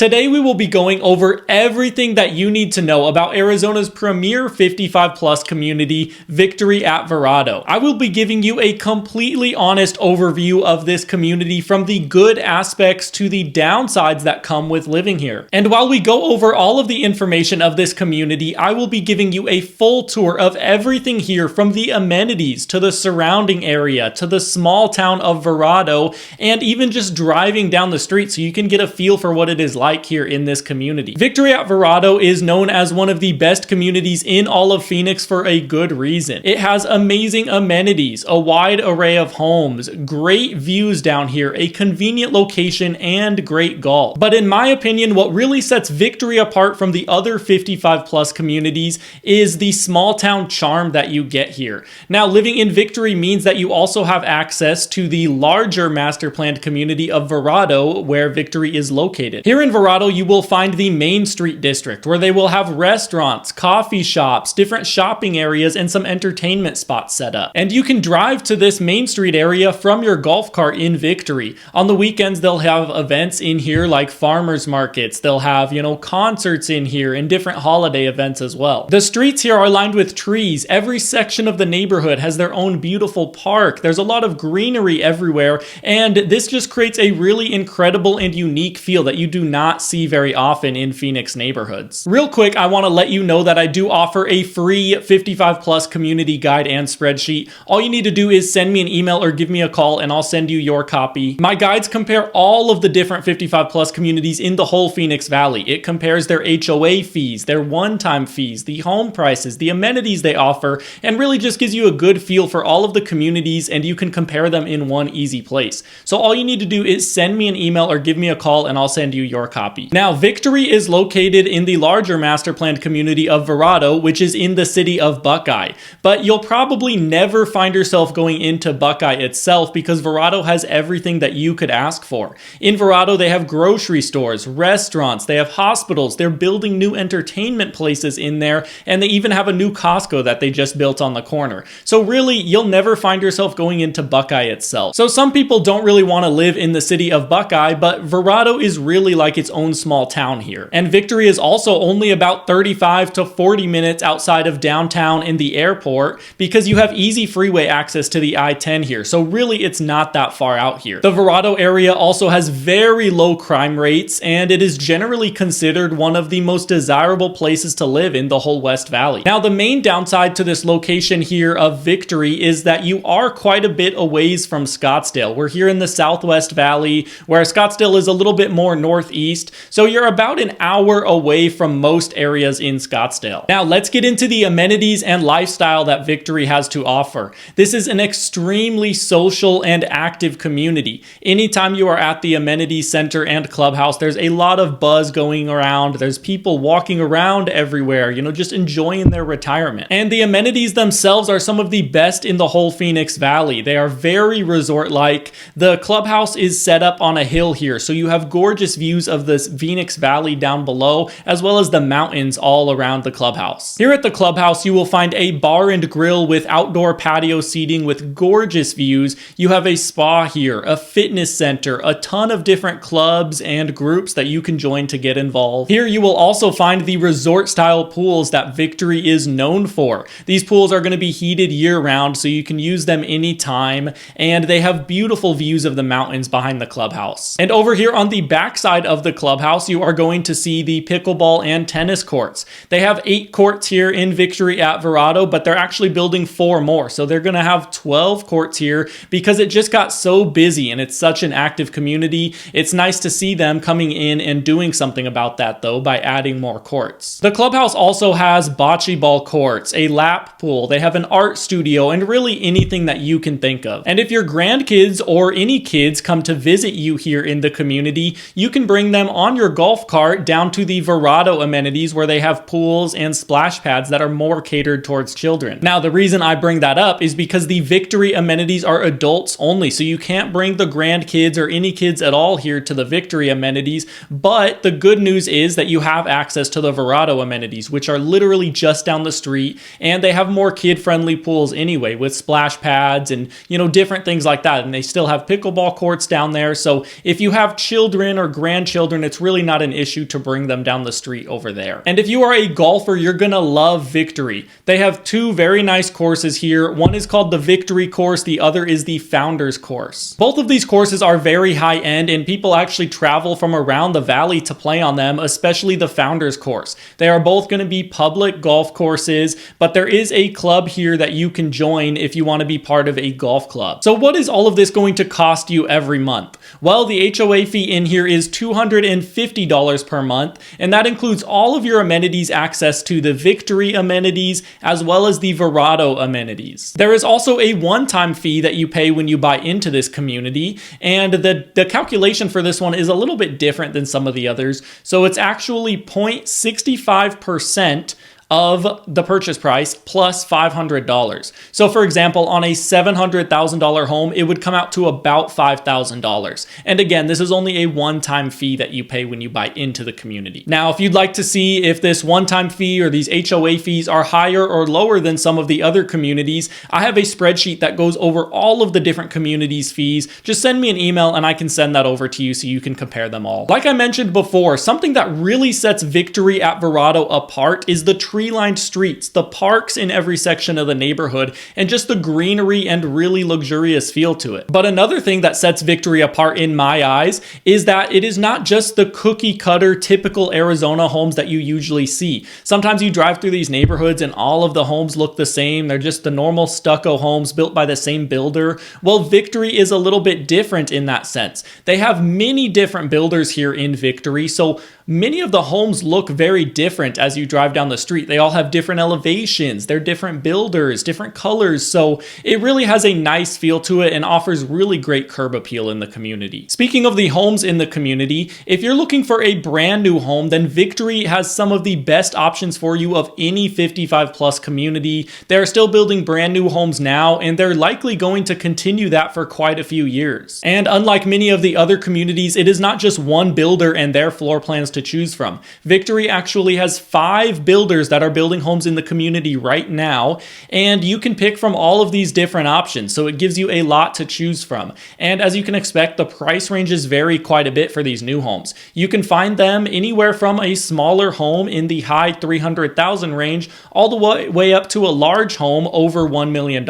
Today we will be going over everything that you need to know about Arizona's premier 55+ community, Victory at Verrado. I will be giving you a completely honest overview of this community, from the good aspects to the downsides that come with living here. And while we go over all of the information of this community, I will be giving you a full tour of everything here, from the amenities to the surrounding area to the small town of Verrado, and even just driving down the street so you can get a feel for what it is like here in this community. Victory at Verrado is known as one of the best communities in all of Phoenix for a good reason. It has amazing amenities, a wide array of homes, great views down here, a convenient location, and great golf. But in my opinion, what really sets Victory apart from the other 55+ communities is the small town charm that you get here. Now, living in Victory means that you also have access to the larger master planned community of Verrado, where Victory is located. Here in Verrado, you will find the Main Street district, where they will have restaurants, coffee shops, different shopping areas, and some entertainment spots set up. And you can drive to this Main Street area from your golf cart in Victory. On the weekends, they'll have events in here like farmers markets. They'll have, concerts in here and different holiday events as well. The streets here are lined with trees. Every section of the neighborhood has their own beautiful park. There's a lot of greenery everywhere, and this just creates a really incredible and unique feel that you do not see very often in Phoenix neighborhoods. Real quick, I want to let you know that I do offer a free 55+ community guide and spreadsheet. All you need to do is send me an email or give me a call and I'll send you your copy. My guides compare all of the different 55+ communities in the whole Phoenix Valley. It compares their HOA fees, their one-time fees, the home prices, the amenities they offer, and really just gives you a good feel for all of the communities, and you can compare them in one easy place. So all you need to do is send me an email or give me a call and I'll send you your copy. Now, Victory is located in the larger master planned community of Verrado, which is in the city of Buckeye. But you'll probably never find yourself going into Buckeye itself, because Verrado has everything that you could ask for. In Verrado, they have grocery stores, restaurants, they have hospitals, they're building new entertainment places in there, and they even have a new Costco that they just built on the corner. So really, you'll never find yourself going into Buckeye itself. So some people don't really want to live in the city of Buckeye, but Verrado is really like its own small town here. And Victory is also only about 35 to 40 minutes outside of downtown and the airport, because you have easy freeway access to the I-10 here. So really, it's not that far out here. The Verrado area also has very low crime rates, and it is generally considered one of the most desirable places to live in the whole West Valley. Now, the main downside to this location here of Victory is that you are quite a bit a ways from Scottsdale. We're here in the Southwest Valley, where Scottsdale is a little bit more northeast. So you're about an hour away from most areas in Scottsdale. Now let's get into the amenities and lifestyle that Victory has to offer. This is an extremely social and active community. Anytime you are at the amenities center and clubhouse, there's a lot of buzz going around. There's people walking around everywhere, just enjoying their retirement. And the amenities themselves are some of the best in the whole Phoenix Valley. They are very resort-like. The clubhouse is set up on a hill here, so you have gorgeous views of this Phoenix Valley down below, as well as the mountains all around the clubhouse. Here at the clubhouse, you will find a bar and grill with outdoor patio seating with gorgeous views. You have a spa here, a fitness center, a ton of different clubs and groups that you can join to get involved. Here you will also find the resort-style pools that Victory is known for. These pools are going to be heated year-round, so you can use them anytime, and they have beautiful views of the mountains behind the clubhouse. And over here on the backside of the clubhouse, you are going to see the pickleball and tennis courts. They have 8 courts here in Victory at Verrado, but they're actually building 4 more. So they're going to have 12 courts here, because it just got so busy and it's such an active community. It's nice to see them coming in and doing something about that, though, by adding more courts. The clubhouse also has bocce ball courts, a lap pool. They have an art studio, and really anything that you can think of. And if your grandkids or any kids come to visit you here in the community, you can bring them on your golf cart down to the Verrado amenities, where they have pools and splash pads that are more catered towards children. Now, the reason I bring that up is because the Victory amenities are adults only, so you can't bring the grandkids or any kids at all here to the Victory amenities. But the good news is that you have access to the Verrado amenities, which are literally just down the street, and they have more kid-friendly pools anyway, with splash pads and different things like that. And they still have pickleball courts down there, so if you have children or grandchildren children, it's really not an issue to bring them down the street over there. And if you are a golfer, you're gonna love Victory. They have two very nice courses here. One is called the Victory course, the other is the Founders course. Both of these courses are very high end, and people actually travel from around the valley to play on them, especially the Founders course. They are both going to be public golf courses, but there is a club here that you can join if you want to be part of a golf club. So what is all of this going to cost you every month? Well, the HOA fee in here is $250 per month, and that includes all of your amenities, access to the Victory amenities, as well as the Verrado amenities. There is also a one-time fee that you pay when you buy into this community, and the calculation for this one is a little bit different than some of the others. So it's actually 0.65% of the purchase price plus $500. So for example, on a $700,000 home, it would come out to about $5,000. And again, this is only a one-time fee that you pay when you buy into the community. Now, if you'd like to see if this one-time fee or these HOA fees are higher or lower than some of the other communities, I have a spreadsheet that goes over all of the different communities' fees. Just send me an email and I can send that over to you so you can compare them all. Like I mentioned before, something that really sets Victory at Verrado apart is the tree-lined streets, the parks in every section of the neighborhood, and just the greenery and really luxurious feel to it. But another thing that sets Victory apart in my eyes is that it is not just the cookie cutter typical Arizona homes that you usually see. Sometimes you drive through these neighborhoods and all of the homes look the same. They're just the normal stucco homes built by the same builder. Well, Victory is a little bit different in that sense. They have many different builders here in Victory, so many of the homes look very different as you drive down the street. They all have different elevations, they're different builders, different colors, so it really has a nice feel to it and offers really great curb appeal in the community. Speaking of the homes in the community, if you're looking for a brand new home, then Victory has some of the best options for you of any 55 plus community. They're still building brand new homes now, and they're likely going to continue that for quite a few years. And unlike many of the other communities, it is not just one builder and their floor plans to choose from. Victory actually has 5 builders that are building homes in the community right now, and you can pick from all of these different options, so it gives you a lot to choose from. And as you can expect, the price ranges vary quite a bit for these new homes. You can find them anywhere from a smaller home in the high $300,000 range all the way up to a large home over $1 million.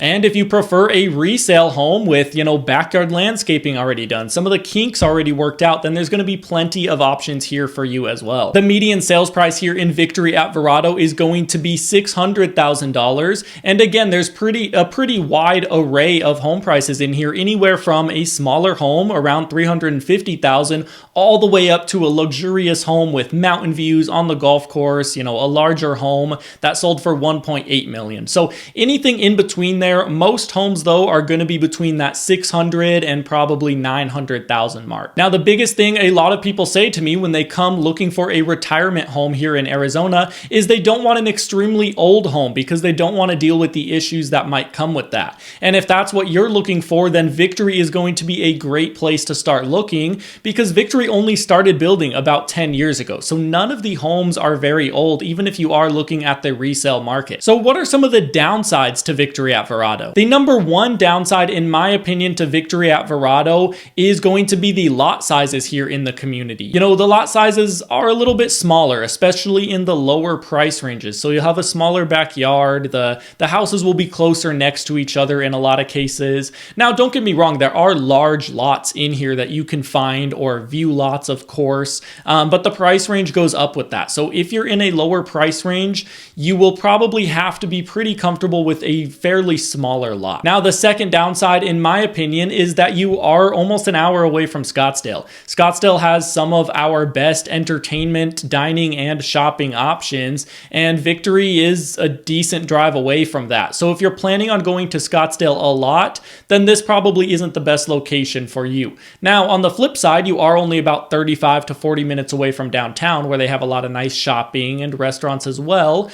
And if you prefer a resale home with, backyard landscaping already done, some of the kinks already worked out, then there's going to be plenty of options here for you as well. The median sales price here in Victory at Verrado is going to be $600,000. And again, there's a pretty wide array of home prices in here, anywhere from a smaller home around $350,000 all the way up to a luxurious home with mountain views on the golf course, a larger home that sold for $1.8 million. So anything in between there. Most homes though are going to be between that $600,000 and probably $900,000 mark. Now, the biggest thing a lot of people say to me when they come looking for a retirement home here in Arizona is they don't want an extremely old home because they don't want to deal with the issues that might come with that. And if that's what you're looking for, then Victory is going to be a great place to start looking, because Victory only started building about 10 years ago. So none of the homes are very old, even if you are looking at the resale market. So what are some of the downsides to Victory at Verrado? The number one downside, in my opinion, to Victory at Verrado is going to be the lot sizes here in the community. The lot sizes are a little bit smaller, especially in the lower price ranges. So you'll have a smaller backyard. The houses will be closer next to each other in a lot of cases. Now, don't get me wrong, there are large lots in here that you can find, or view lots, of course, but the price range goes up with that. So if you're in a lower price range, you will probably have to be pretty comfortable with a fairly smaller lot. Now, the second downside, in my opinion, is that you are almost an hour away from Scottsdale. Scottsdale has some of our best entertainment, dining, and shopping options, and Victory is a decent drive away from that. So if you're planning on going to Scottsdale a lot, then this probably isn't the best location for you. Now, on the flip side, you are only about 35 to 40 minutes away from downtown, where they have a lot of nice shopping and restaurants as well.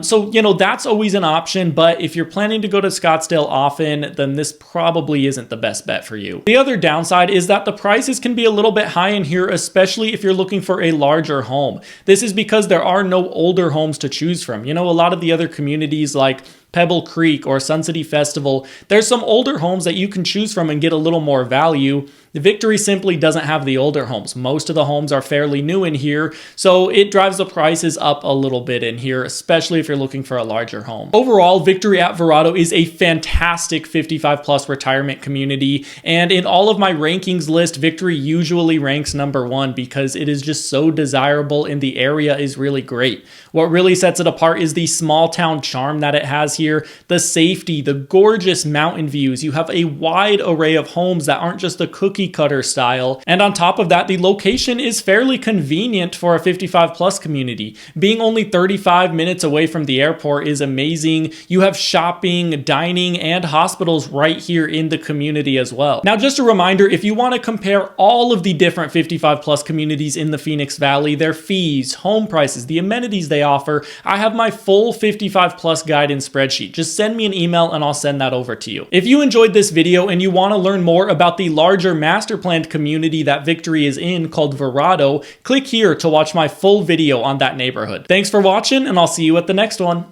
So that's always an option, but if you're planning to go to Scottsdale often, then this probably isn't the best bet for you. The other downside is that the prices can be a little bit high in here, especially if you're looking for a larger home. This is because there are no older homes to choose from. A lot of the other communities like Pebblecreek or Sun City Festival, there's some older homes that you can choose from and get a little more value. Victory simply doesn't have the older homes. Most of the homes are fairly new in here, so it drives the prices up a little bit in here, especially if you're looking for a larger home. Overall, Victory at Verrado is a fantastic 55 plus retirement community, and in all of my rankings list, Victory usually ranks #1 because it is just so desirable and the area is really great. What really sets it apart is the small town charm that it has here, the safety, the gorgeous mountain views. You have a wide array of homes that aren't just the cookie cutter style. And on top of that, the location is fairly convenient for a 55 plus community. Being only 35 minutes away from the airport is amazing. You have shopping, dining, and hospitals right here in the community as well. Now, just a reminder, if you want to compare all of the different 55 plus communities in the Phoenix Valley, their fees, home prices, the amenities they offer, I have my full 55 plus guide and spreadsheet. Just send me an email and I'll send that over to you. If you enjoyed this video and you want to learn more about the larger master planned community that Victory is in called Verrado, click here to watch my full video on that neighborhood. Thanks for watching, and I'll see you at the next one.